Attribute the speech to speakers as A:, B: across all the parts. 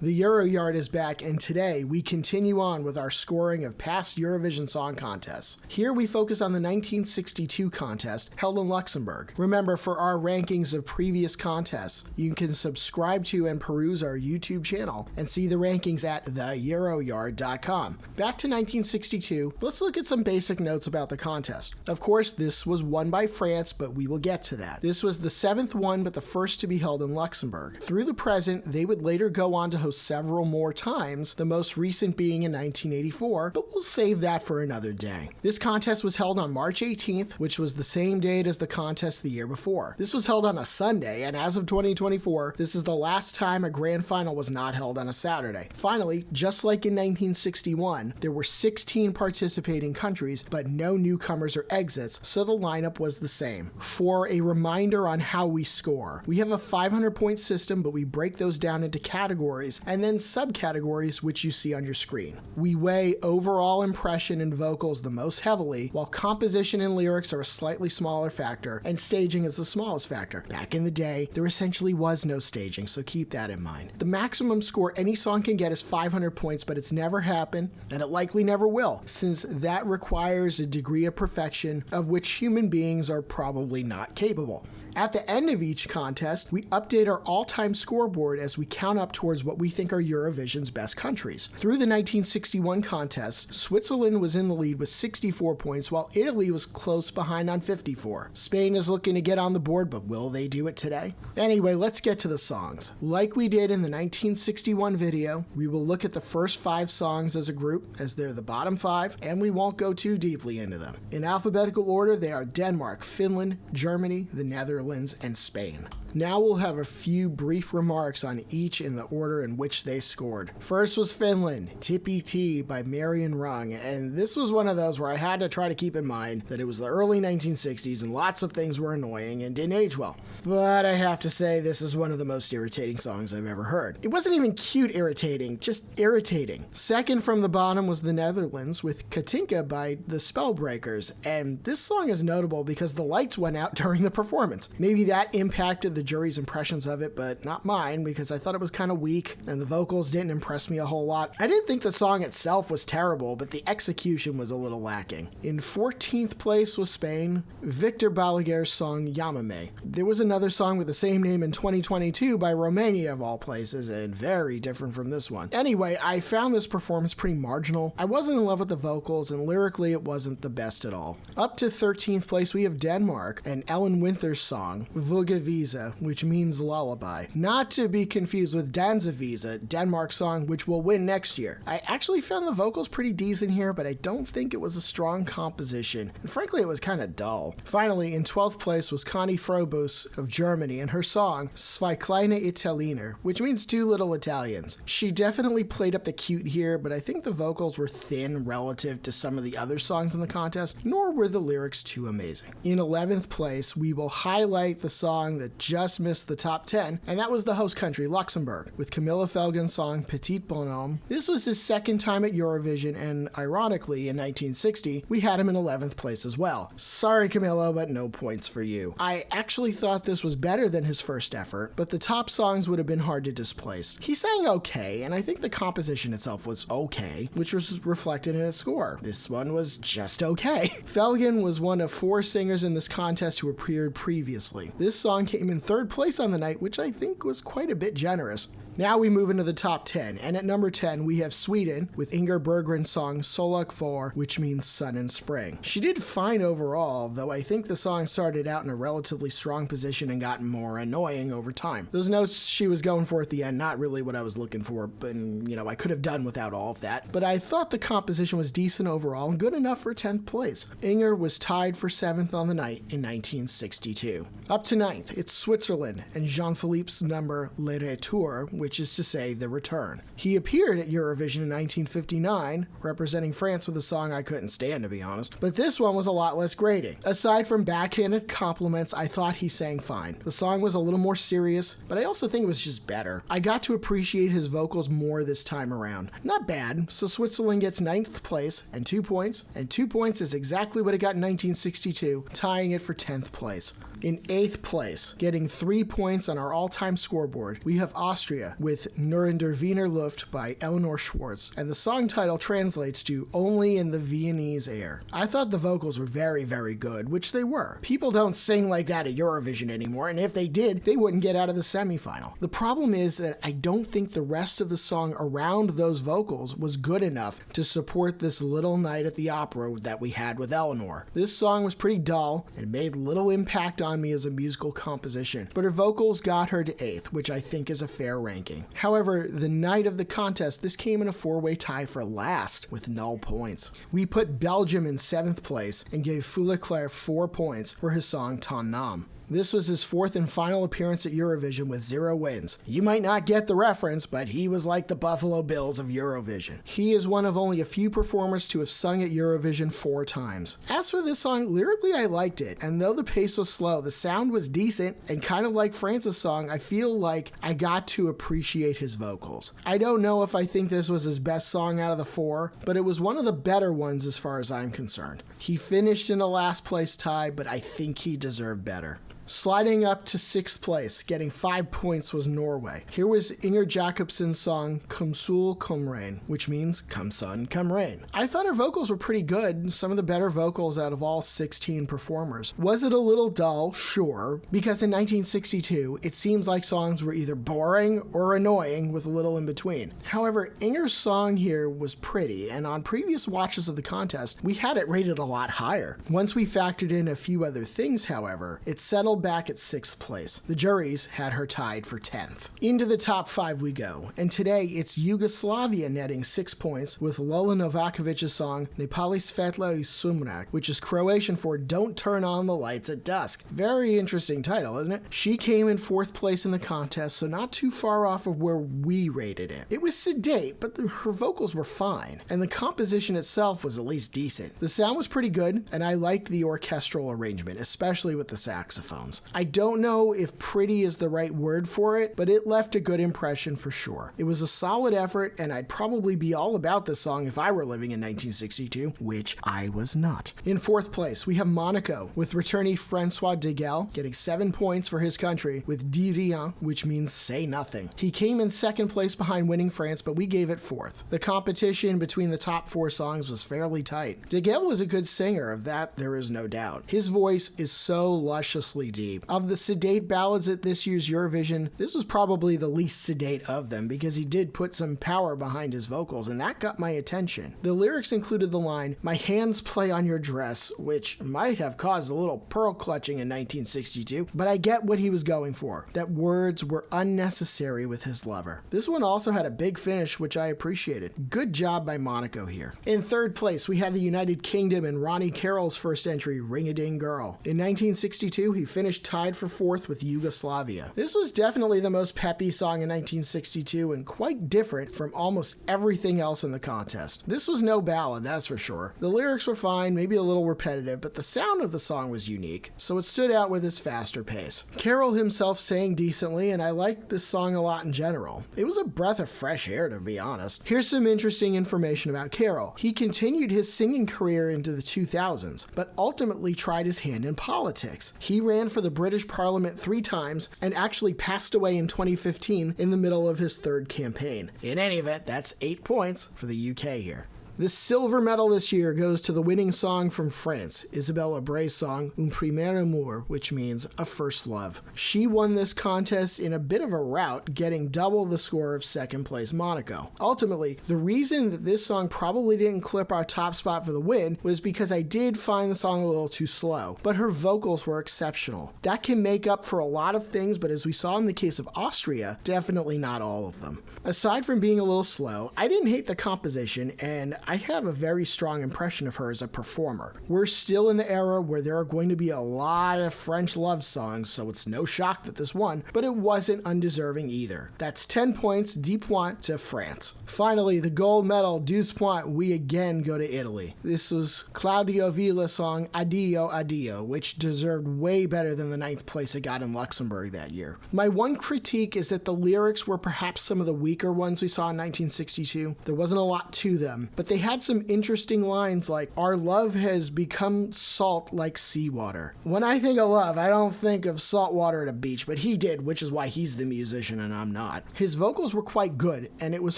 A: The Euro Yard is back, and today we continue on with our scoring of past Eurovision Song Contests. Here we focus on the 1962 contest held in Luxembourg. Remember, for our rankings of previous contests, you can subscribe to and peruse our YouTube channel and see the rankings at theeuroyard.com. Back to 1962, let's look at some basic notes about the contest. Of course, this was won by France, but we will get to that. This was the 7th one, but the first to be held in Luxembourg. Through the present, they would later go on to host several more times, the most recent being in 1984, but we'll save that for another day. This contest was held on March 18th, which was the same date as the contest the year before. This was held on a Sunday, and as of 2024, this is the last time a grand final was not held on a Saturday. Finally, just like in 1961, there were 16 participating countries, but no newcomers or exits, so the lineup was the same. For a reminder on how we score, we have a 500-point system, but we break those down into categories and then subcategories, which you see on your screen. We weigh overall impression and vocals the most heavily, while composition and lyrics are a slightly smaller factor, and staging is the smallest factor. Back in the day, there essentially was no staging, so keep that in mind. The maximum score any song can get is 500 points, but it's never happened, and it likely never will, since that requires a degree of perfection of which human beings are probably not capable. At the end of each contest, we update our all-time scoreboard as we count up towards what we think are Eurovision's best countries. Through the 1961 contest, Switzerland was in the lead with 64 points, while Italy was close behind on 54. Spain is looking to get on the board, but will they do it today? Anyway, let's get to the songs. Like we did in the 1961 video, we will look at the first 5 songs as a group, as they're the bottom 5, and we won't go too deeply into them. In alphabetical order, they are Denmark, Finland, Germany, the Netherlands, and Spain. Now we'll have a few brief remarks on each in the order in which they scored. First was Finland, Tippy T by Marion Rung, and this was one of those where I had to try to keep in mind that it was the early 1960s and lots of things were annoying and didn't age well. But I have to say this is one of the most irritating songs I've ever heard. It wasn't even cute irritating, just irritating. Second from the bottom was the Netherlands with Katinka by the Spellbreakers, and this song is notable because the lights went out during the performance. Maybe that impacted the jury's impressions of it, but not mine, because I thought it was kind of weak and the vocals didn't impress me a whole lot. I didn't think the song itself was terrible, but the execution was a little lacking. In 14th place was Spain, Victor Balaguer's song Yamame. There was another song with the same name in 2022 by Romania of all places, and very different from this one. Anyway, I found this performance pretty marginal. I wasn't in love with the vocals, and lyrically it wasn't the best at all. Up to 13th place we have Denmark and Ellen Winther's song Vuggevisa, which means lullaby. Not to be confused with Dansevisa, Denmark's song, which will win next year. I actually found the vocals pretty decent here, but I don't think it was a strong composition, and frankly it was kind of dull. Finally, in 12th place was Conny Frobus of Germany and her song Zwei kleine Italiener, which means 2 little Italians. She definitely played up the cute here, but I think the vocals were thin relative to some of the other songs in the contest, nor were the lyrics too amazing. In 11th place, we will highlight the song that just missed the top 10, and that was the host country, Luxembourg, with Camilla Felgen's song Petit Bonhomme. This was his second time at Eurovision, and ironically, in 1960, we had him in 11th place as well. Sorry, Camilla, but no points for you. I actually thought this was better than his first effort, but the top songs would have been hard to displace. He sang okay, and I think the composition itself was okay, which was reflected in his score. This one was just okay. Felgen was one of 4 singers in this contest who appeared previously. This song came in 3rd place on the night, which I think was quite a bit generous. Now we move into the top 10, and at number 10 we have Sweden with Inger Berggren's song Solak 4, which means sun and spring. She did fine overall, though I think the song started out in a relatively strong position and got more annoying over time. Those notes she was going for at the end, not really what I was looking for, but I could have done without all of that. But I thought the composition was decent overall and good enough for 10th place. Inger was tied for 7th on the night in 1962. Up to 9th, it's Switzerland and Jean-Philippe's number Le Retour, which is to say The Return. He appeared at Eurovision in 1959, representing France with a song I couldn't stand, to be honest, but this one was a lot less grating. Aside from backhanded compliments, I thought he sang fine. The song was a little more serious, but I also think it was just better. I got to appreciate his vocals more this time around. Not bad, so Switzerland gets 9th place and 2 points, and 2 points is exactly what it got in 1962, tying it for 10th place. In 8th place, getting 3 points on our all-time scoreboard, we have Austria with Nur in der Wiener Luft by Eleanor Schwartz, and the song title translates to Only in the Viennese Air. I thought the vocals were very, very good, which they were. People don't sing like that at Eurovision anymore, and if they did, they wouldn't get out of the semifinal. The problem is that I don't think the rest of the song around those vocals was good enough to support this little night at the opera that we had with Eleanor. This song was pretty dull and made little impact on me as a musical composition, but her vocals got her to 8th, which I think is a fair ranking. However, the night of the contest, this came in a 4-way tie for last with null points. We put Belgium in 7th place and gave Fouleclair 4 points for his song Ton Nam. This was his 4th and final appearance at Eurovision with 0 wins. You might not get the reference, but he was like the Buffalo Bills of Eurovision. He is one of only a few performers to have sung at Eurovision 4 times. As for this song, lyrically I liked it, and though the pace was slow, the sound was decent, and kind of like France's song, I feel like I got to appreciate his vocals. I don't know if I think this was his best song out of the 4, but it was one of the better ones as far as I'm concerned. He finished in a last place tie, but I think he deserved better. Sliding up to 6th place, getting 5 points, was Norway. Here was Inger Jacobsen's song Come Sol Come Rain, which means Come Sun Come Rain. I thought her vocals were pretty good, some of the better vocals out of all 16 performers. Was it a little dull? Sure, because in 1962, it seems like songs were either boring or annoying with a little in between. However, Inger's song here was pretty, and on previous watches of the contest, we had it rated a lot higher. Once we factored in a few other things, however, it settled back at 6th place. The juries had her tied for 10th. Into the top 5 we go, and today it's Yugoslavia netting 6 points with Lola Novakovic's song Nepali Svetla i Sumrak, which is Croatian for Don't Turn On the Lights at Dusk. Very interesting title, isn't it? She came in 4th place in the contest, so not too far off of where we rated it. It was sedate, but her vocals were fine, and the composition itself was at least decent. The sound was pretty good, and I liked the orchestral arrangement, especially with the saxophone. I don't know if pretty is the right word for it, but it left a good impression for sure. It was a solid effort, and I'd probably be all about this song if I were living in 1962, which I was not. In 4th place, we have Monaco, with returnee Francois Degel getting 7 points for his country with Dis Rien, which means say nothing. He came in 2nd place behind winning France, but we gave it 4th. The competition between the top 4 songs was fairly tight. Degel was a good singer, of that there is no doubt. His voice is so lusciously deep. Of the sedate ballads at this year's Eurovision, this was probably the least sedate of them because he did put some power behind his vocals, and that got my attention. The lyrics included the line, "My hands play on your dress," which might have caused a little pearl clutching in 1962, but I get what he was going for, that words were unnecessary with his lover. This one also had a big finish, which I appreciated. Good job by Monaco here. In 3rd place, we have the United Kingdom and Ronnie Carroll's first entry, Ring-a-Ding Girl. In 1962, he finished tied for 4th with Yugoslavia. This was definitely the most peppy song in 1962 and quite different from almost everything else in the contest. This was no ballad, that's for sure. The lyrics were fine, maybe a little repetitive, but the sound of the song was unique, so it stood out with its faster pace. Carroll himself sang decently, and I liked this song a lot in general. It was a breath of fresh air, to be honest. Here's some interesting information about Carroll. He continued his singing career into the 2000s, but ultimately tried his hand in politics. He ran for the British Parliament 3 times and actually passed away in 2015 in the middle of his 3rd campaign. In any event, that's 8 points for the UK here. The silver medal this year goes to the winning song from France, Isabelle Aubré's song Un Premier Amour, which means a first love. She won this contest in a bit of a rout, getting double the score of 2nd place Monaco. Ultimately, the reason that this song probably didn't clip our top spot for the win was because I did find the song a little too slow, but her vocals were exceptional. That can make up for a lot of things, but as we saw in the case of Austria, definitely not all of them. Aside from being a little slow, I didn't hate the composition, and I have a very strong impression of her as a performer. We're still in the era where there are going to be a lot of French love songs, so it's no shock that this won, but it wasn't undeserving either. That's 10 points, 10 points to France. Finally, the gold medal, 12 points, we again go to Italy. This was Claudio Villa's song Addio Addio, which deserved way better than the 9th place it got in Luxembourg that year. My one critique is that the lyrics were perhaps some of the weaker ones we saw in 1962. There wasn't a lot to them, but they had some interesting lines like, "Our love has become salt like seawater." When I think of love, I don't think of salt water at a beach, but he did, which is why he's the musician and I'm not. His vocals were quite good, and it was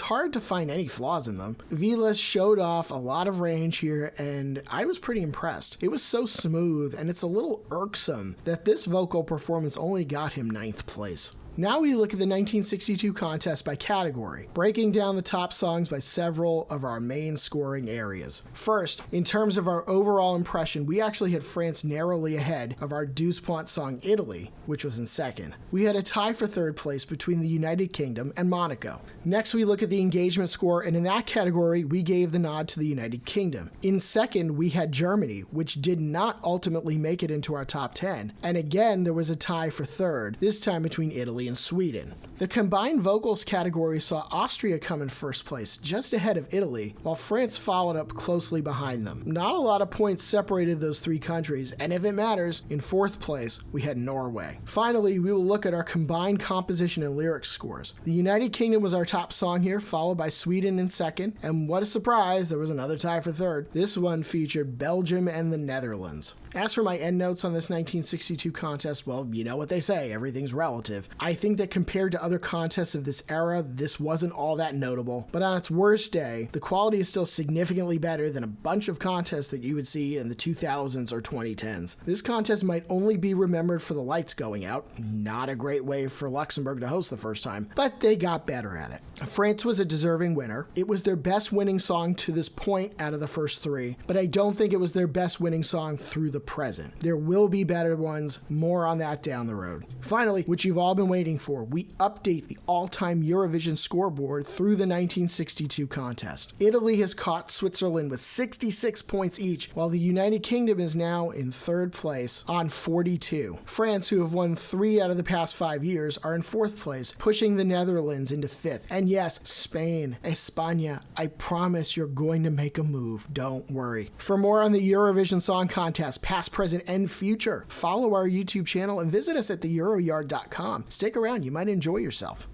A: hard to find any flaws in them. Vilas showed off a lot of range here, and I was pretty impressed. It was so smooth, and it's a little irksome that this vocal performance only got him 9th place. Now we look at the 1962 contest by category, breaking down the top songs by several of our main scoring areas. First, in terms of our overall impression, we actually had France narrowly ahead of our Douze Points song Italy, which was in 2nd. We had a tie for 3rd place between the United Kingdom and Monaco. Next, we look at the engagement score, and in that category, we gave the nod to the United Kingdom. In 2nd, we had Germany, which did not ultimately make it into our top 10. And again, there was a tie for 3rd, this time between Italy and Sweden. The combined vocals category saw Austria come in 1st place, just ahead of Italy, while France followed up closely behind them. Not a lot of points separated those 3 countries, and if it matters, in 4th place, we had Norway. Finally, we will look at our combined composition and lyrics scores. The United Kingdom was our top song here, followed by Sweden in 2nd, and what a surprise, there was another tie for 3rd. This one featured Belgium and the Netherlands. As for my endnotes on this 1962 contest, well, you know what they say, everything's relative. I think that compared to other contests of this era, this wasn't all that notable, but on its worst day, the quality is still significantly better than a bunch of contests that you would see in the 2000s or 2010s. This contest might only be remembered for the lights going out, not a great way for Luxembourg to host the first time, but they got better at it. France was a deserving winner. It was their best winning song to this point out of the first 3, but I don't think it was their best winning song through the present. There will be better ones, more on that down the road. Finally, which you've all been waiting for, we update the all-time Eurovision scoreboard through the 1962 contest. Italy has caught Switzerland with 66 points each, while the United Kingdom is now in 3rd place on 42. France, who have won 3 out of the past 5 years, are in 4th place, pushing the Netherlands into 5th. And yes, Spain, España, I promise you're going to make a move, don't worry. For more on the Eurovision Song Contest, past, present, and future, follow our YouTube channel and visit us at theeuroyard.com. Stick around, you might enjoy yourself.